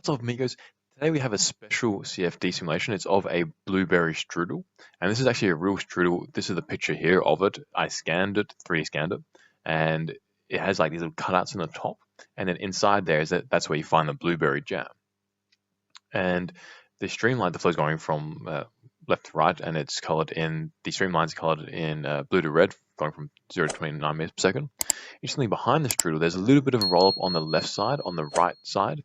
What's up, amigos? Today we have a special CFD simulation. It's of a blueberry strudel, and this is actually a real strudel. This is the picture here of it. I scanned it, 3D scanned it, and it has like these little cutouts in the top, and then inside there is that's where you find the blueberry jam. And the streamline, the flow is going from left to right, and it's colored in the streamlines colored in blue to red, going from 0 to 29 meters per second. Interestingly, behind the strudel, there's a little bit of a roll up on the left side. On the right side,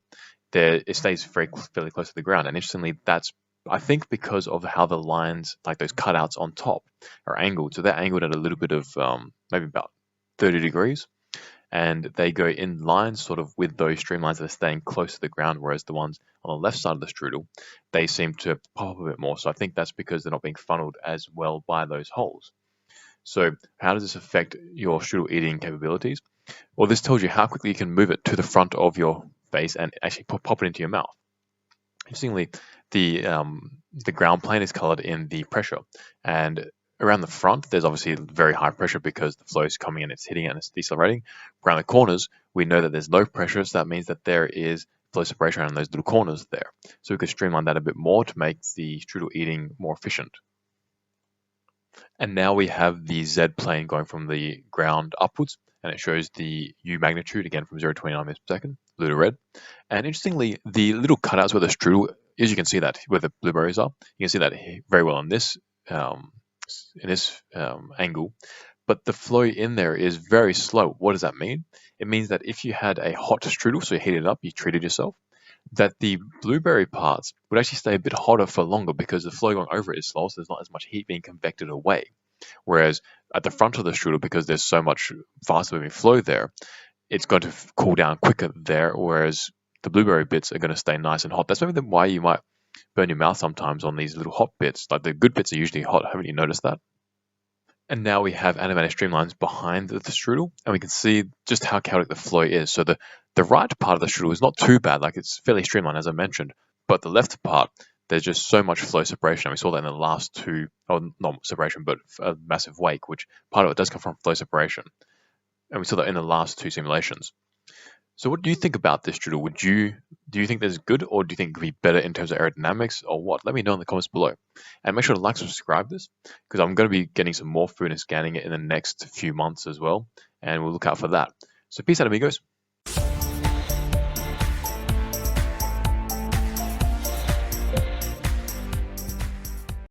there it stays fairly close to the ground. And interestingly, that's I think because of how the lines, like those cutouts on top, are angled. So they're angled at a little bit of maybe about 30 degrees, and they go in line sort of with those streamlines that are staying close to the ground, whereas the ones on the left side of the strudel, they seem to pop up a bit more. So I think that's because they're not being funneled as well by those holes. So how does this affect your strudel eating capabilities? Well, this tells you how quickly you can move it to the front of your face and actually pop it into your mouth. Interestingly, the ground plane is colored in the pressure, and around the front, there's obviously very high pressure because the flow is coming in, it's hitting it, and it's decelerating. Around the corners, we know that there's low pressure, so that means that there is flow separation around those little corners there. So we could streamline that a bit more to make the strudel eating more efficient. And now we have the Z plane going from the ground upwards, and it shows the U magnitude again from 0 to 29 meters per second, blue to red. And interestingly, the little cutouts where the strudel, as you can see that where the blueberries are, you can see that very well in this angle. But the flow in there is very slow. What does that mean? It means that if you had a hot strudel, so you heated it up, you treated yourself, that the blueberry parts would actually stay a bit hotter for longer because the flow going over it is slow, so there's not as much heat being convected away. Whereas at the front of the strudel, because there's so much fast moving flow there, it's going to cool down quicker there, whereas the blueberry bits are going to stay nice and hot. That's maybe why you might burn your mouth sometimes on these little hot bits. Like the good bits are usually hot. Haven't you noticed that? And now we have animated streamlines behind the strudel, and we can see just how chaotic the flow is. So the right part of the strudel is not too bad, like it's fairly streamlined, as I mentioned, but the left part, there's just so much flow separation. And we saw that in the last two, or not separation, but a massive wake, which part of it does come from flow separation. And we saw that in the last two simulations. So what do you think about this strudel? Do you think this is good, or do you think it could be better in terms of aerodynamics, or what? Let me know in the comments below. And make sure to like and subscribe this, because I'm going to be getting some more food and scanning it in the next few months as well, and we'll look out for that. So peace out, amigos.